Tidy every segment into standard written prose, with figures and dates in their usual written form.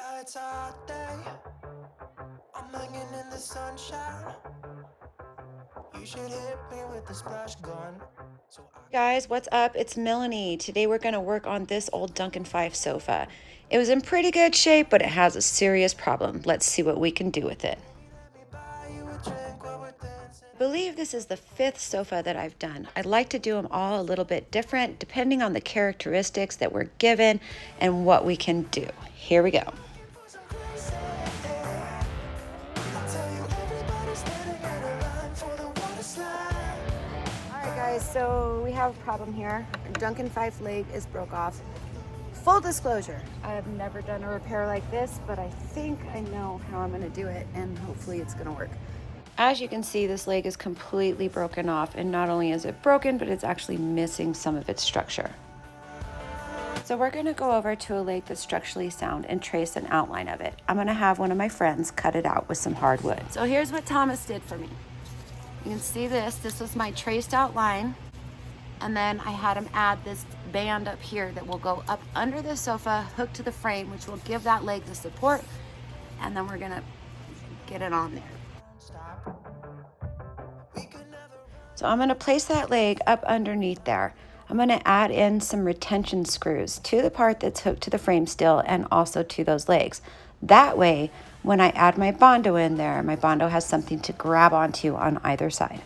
Yeah, it's a hot day. I'm hanging in the sunshine. You should hit me with the splash gun. Guys, what's up? It's Melanie. Today we're going to work on this old Duncan 5 sofa. It was in pretty good shape, but it has a serious problem. Let's see what we can do with it. I believe this is the 5th sofa that I've done. I like to do them all a little bit different depending on the characteristics that we're given and what we can do. Here we go. Alright guys, so we have a problem here. Duncan 5 leg is broke off. Full disclosure, I have never done a repair like this, but I think I know how I'm going to do it, and hopefully it's going to work. As you can see, this leg is completely broken off, and not only is it broken, but it's actually missing some of its structure. So we're going to go over to a leg that's structurally sound and trace an outline of it. I'm going to have one of my friends cut it out with some hardwood. So here's what Thomas did for me. You can see this was my traced outline. And then I had him add this band up here that will go up under the sofa, hooked to the frame, which will give that leg the support. And then we're gonna get it on there. So I'm gonna place that leg up underneath there. I'm gonna add in some retention screws to the part that's hooked to the frame still and also to those legs. That way, when I add my Bondo in there, my Bondo has something to grab onto on either side.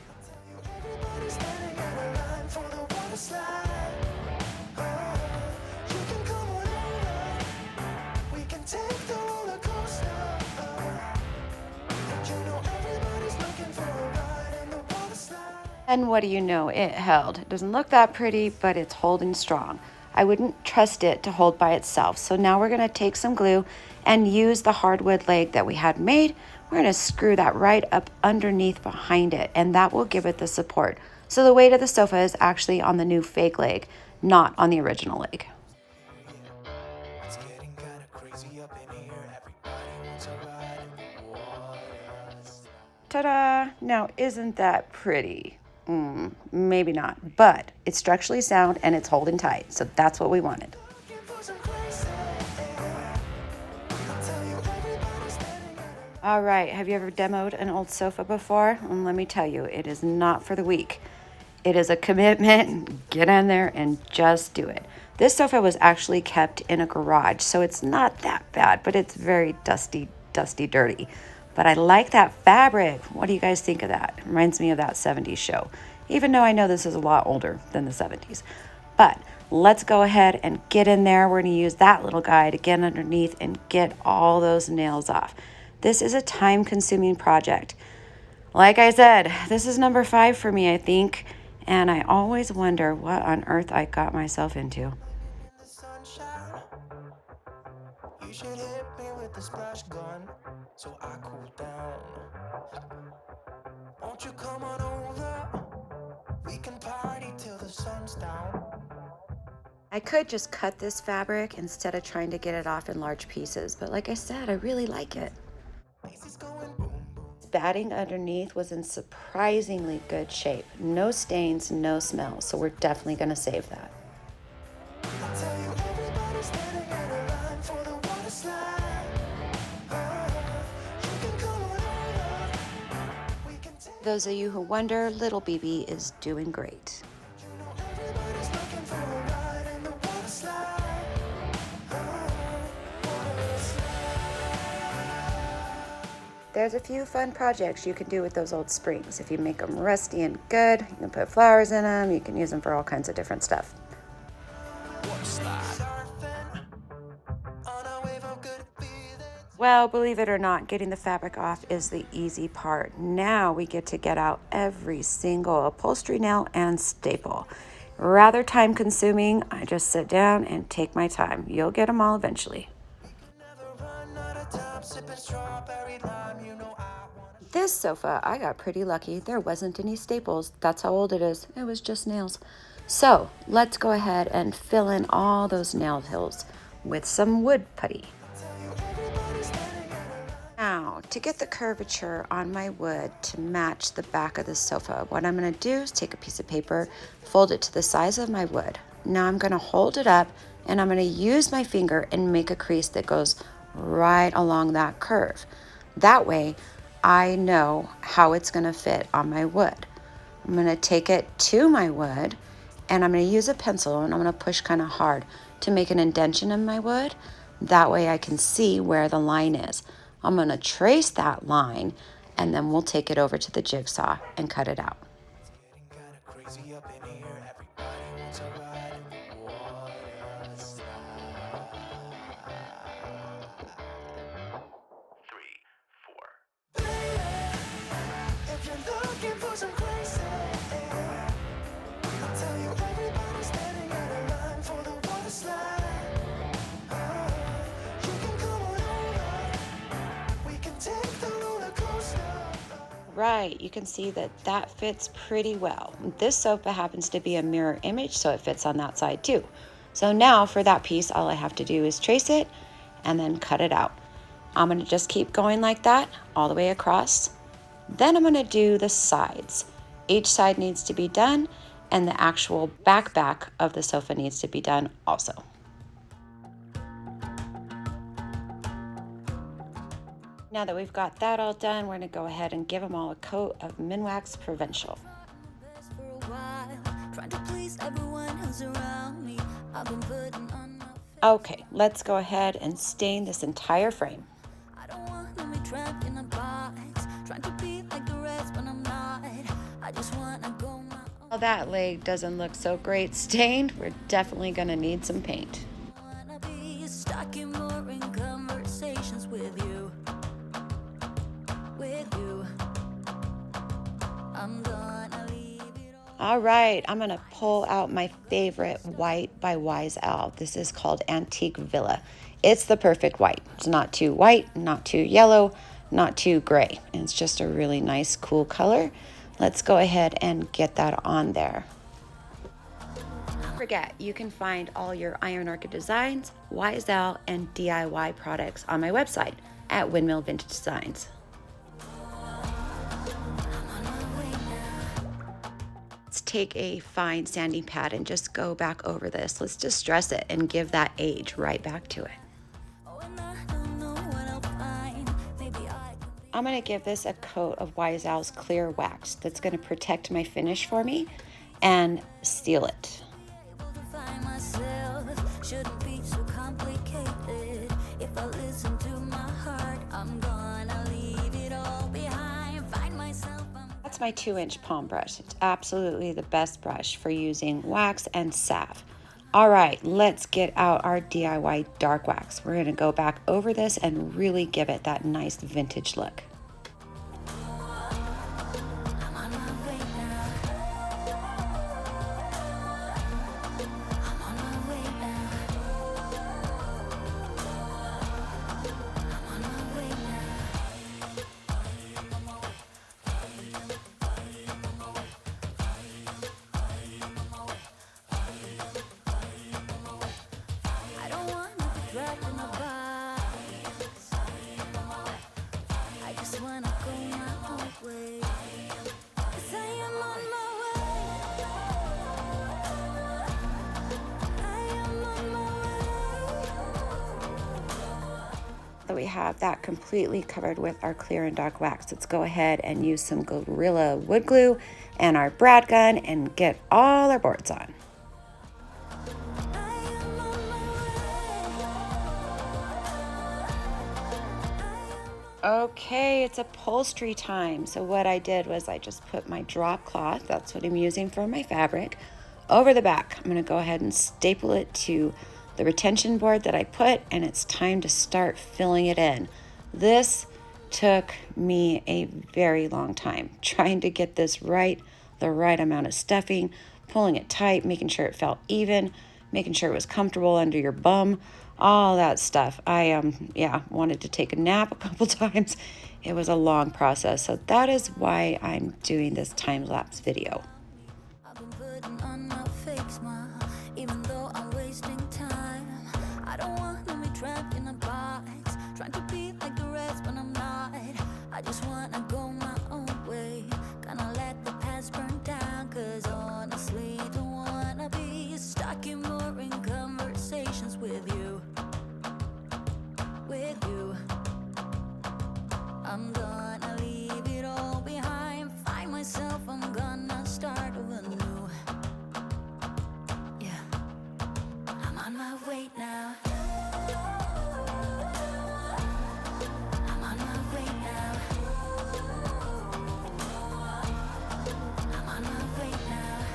And what do you know, it held. It doesn't look that pretty, but it's holding strong. I wouldn't trust it to hold by itself. So now we're gonna take some glue and use the hardwood leg that we had made. We're gonna screw that right up underneath behind it, and that will give it the support. So the weight of the sofa is actually on the new fake leg, not on the original leg. Ta-da! Now, isn't that pretty? Maybe not, but it's structurally sound and it's holding tight, so that's what we wanted. All right, have you ever demoed an old sofa before? Let me tell you, it is not for the weak. It is a commitment. Get in there and just do it. This sofa was actually kept in a garage, so it's not that bad, but it's very dusty, dirty. But I like that fabric. What do you guys think of that? It reminds me of that 70s show, even though I know this is a lot older than the 70s. But let's go ahead and get in there. We're going to use that little guy to get underneath and get all those nails off. This is a time-consuming project. Like I said, this is number 5 for me, I think, and I always wonder what on earth I got myself into. You should hit me with the splash gun so I cool down. Won't you come on over? We can party till the sun's down. I could just cut this fabric instead of trying to get it off in large pieces, but like I said, I really like it. Batting underneath was in surprisingly good shape. No stains, no smell, so we're definitely going to save that. Those of you who wonder, little BB is doing great. There's a few fun projects you can do with those old springs. If you make them rusty and good, you can put flowers in them, you can use them for all kinds of different stuff. Well, believe it or not, getting the fabric off is the easy part. Now we get to get out every single upholstery nail and staple. Rather time consuming, I just sit down and take my time. You'll get them all eventually. This sofa, I got pretty lucky. There wasn't any staples. That's how old it is. It was just nails. So let's go ahead and fill in all those nail holes with some wood putty. Now, to get the curvature on my wood to match the back of the sofa, what I'm going to do is take a piece of paper, fold it to the size of my wood. Now I'm going to hold it up and I'm going to use my finger and make a crease that goes right along that curve. That way, I know how it's going to fit on my wood. I'm going to take it to my wood and I'm going to use a pencil and I'm going to push kind of hard to make an indentation in my wood. That way I can see where the line is. I'm going to trace that line and then we'll take it over to the jigsaw and cut it out. Getting kinda crazy up in here. Everybody wants a ride in the water slide. 3, 4. If you're looking for some crazy, I'll tell you everybody's standing in a line for the water slide. You can come on over. We can take the roller coaster. Right, you can see that that fits pretty well. This sofa happens to be a mirror image, so it fits on that side too. So now for that piece, all I have to do is trace it and then cut it out. I'm gonna just keep going like that all the way across. Then I'm gonna do the sides. Each side needs to be done and the actual back of the sofa needs to be done also. Now that we've got that all done, we're gonna go ahead and give them all a coat of Minwax Provincial. Okay, let's go ahead and stain this entire frame. While that leg doesn't look so great stained, we're definitely gonna need some paint. All right, I'm gonna pull out my favorite white by Wise Owl. This is called Antique Villa. It's the perfect white. It's not too white, not too yellow, not too gray. And it's just a really nice, cool color. Let's go ahead and get that on there. Don't forget, you can find all your Iron Orchid designs, Wise Owl, and DIY products on my website at Windmill Vintage Designs. Let's take a fine sanding pad and just go back over this. Let's distress it and give that age right back to it. I'm gonna give this a coat of Wise Owl's clear wax that's gonna protect my finish for me and seal it. That's my 2-inch palm brush. It's absolutely the best brush for using wax and salve. All right, let's get out our DIY dark wax. We're gonna go back over this and really give it that nice vintage look. That we have that completely covered with our clear and dark wax. Let's go ahead and use some Gorilla wood glue and our brad gun and get all our boards on. Okay, it's upholstery time. So what I did was I just put my drop cloth, that's what I'm using for my fabric, over the back. I'm gonna go ahead and staple it to the retention board that I put, and it's time to start filling it in. This took me a very long time trying to get this right, the right amount of stuffing, pulling it tight, making sure it felt even, making sure it was comfortable under your bum, all that stuff. I wanted to take a nap a couple times. It was a long process, so that is why I'm doing this time-lapse video. I just wanna go my own way, gonna let the past burn down, cause honestly don't wanna be stuck in boring conversations with you. on my way now. I'm on my way now. I'm on my way now.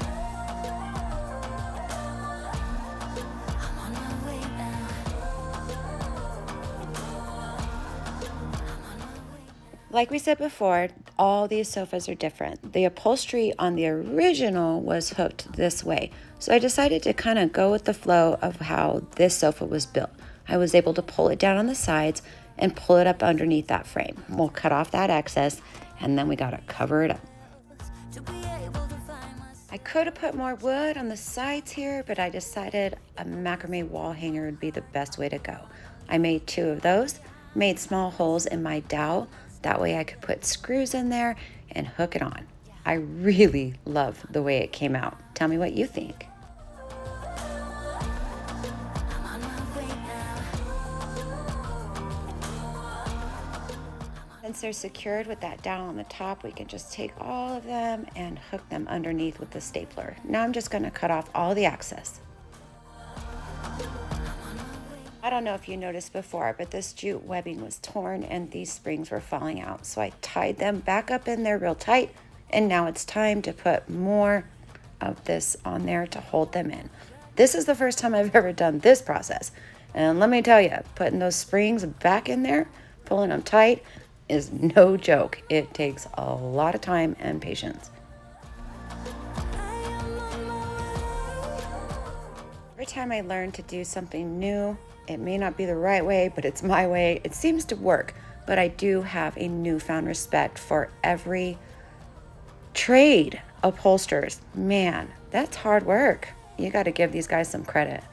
I'm on my way now. Like we said before, all these sofas are different. The upholstery on the original was hooked this way. So I decided to kind of go with the flow of how this sofa was built. I was able to pull it down on the sides and pull it up underneath that frame. We'll cut off that excess and then we gotta cover it up. I could have put more wood on the sides here, but I decided a macrame wall hanger would be the best way to go. I made 2 of those, made small holes in my dowel. That way I could put screws in there and hook it on. I really love the way it came out. Tell me what you think. Since they're secured with that dowel on the top, we can just take all of them and hook them underneath with the stapler. Now I'm just gonna cut off all the excess. I don't know if you noticed before, but this jute webbing was torn and these springs were falling out. So I tied them back up in there real tight, and now it's time to put more of this on there to hold them in. This is the first time I've ever done this process. And let me tell you, putting those springs back in there, pulling them tight, is no joke. It takes a lot of time and patience. Every time I learn to do something new, it may not be the right way, but it's my way. It seems to work, but I do have a newfound respect for every trade upholsterers. Man, that's hard work. You got to give these guys some credit.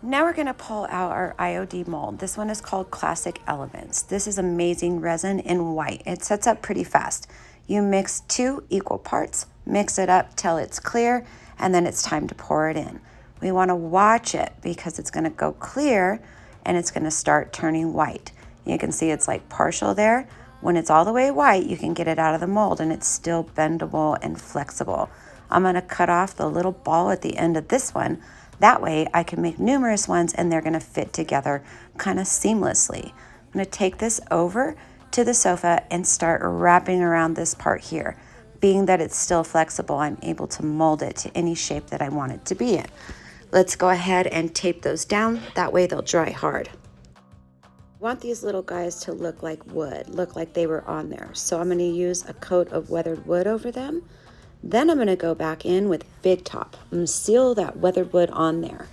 Now we're going to pull out our IOD mold. This one is called Classic Elements. This is amazing resin in white. It sets up pretty fast. You mix 2 equal parts, mix it up till it's clear, and then it's time to pour it in. We want to watch it because it's going to go clear and it's going to start turning white. You can see it's like partial there. When it's all the way white, you can get it out of the mold and it's still bendable and flexible. I'm going to cut off the little ball at the end of this one. That way I can make numerous ones and they're gonna fit together kind of seamlessly. I'm gonna take this over to the sofa and start wrapping around this part here. Being that it's still flexible, I'm able to mold it to any shape that I want it to be in. Let's go ahead and tape those down. That way they'll dry hard. I want these little guys to look like wood, look like they were on there. So I'm gonna use a coat of weathered wood over them. Then I'm going to go back in with Big Top. I'm going to seal that weathered wood on there.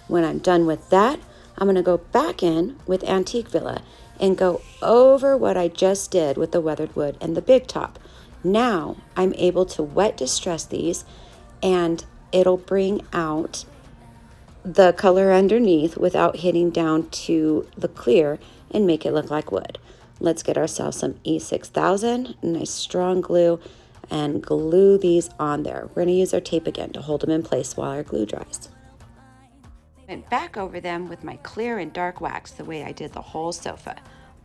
When I'm done with that, I'm going to go back in with Antique Villa and go over what I just did with the weathered wood and the Big Top. Now I'm able to wet distress these and it'll bring out the color underneath without hitting down to the clear and make it look like wood. Let's get ourselves some E6000, nice strong glue, and glue these on there. We're going to use our tape again to hold them in place while our glue dries. Went back over them with my clear and dark wax the way I did the whole sofa.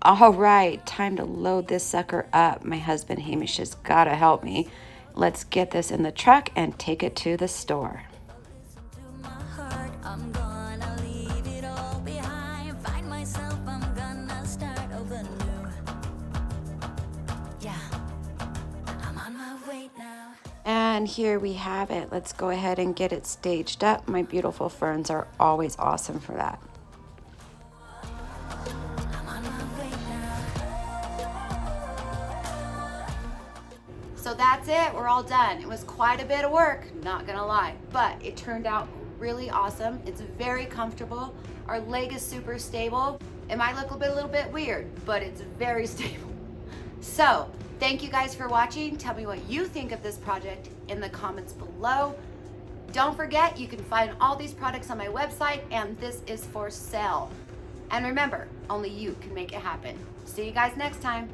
All right, time to load this sucker up. My husband Hamish has got to help me. Let's get this in the truck and take it to the store. And here we have it. Let's go ahead and get it staged up. My beautiful ferns are always awesome for that. So that's it, we're all done. It was quite a bit of work, not gonna lie, but it turned out really awesome. It's very comfortable. Our leg is super stable. It might look a little bit weird, but it's very stable. So, thank you guys for watching. Tell me what you think of this project in the comments below. Don't forget, you can find all these products on my website, and this is for sale. And remember, only you can make it happen. See you guys next time.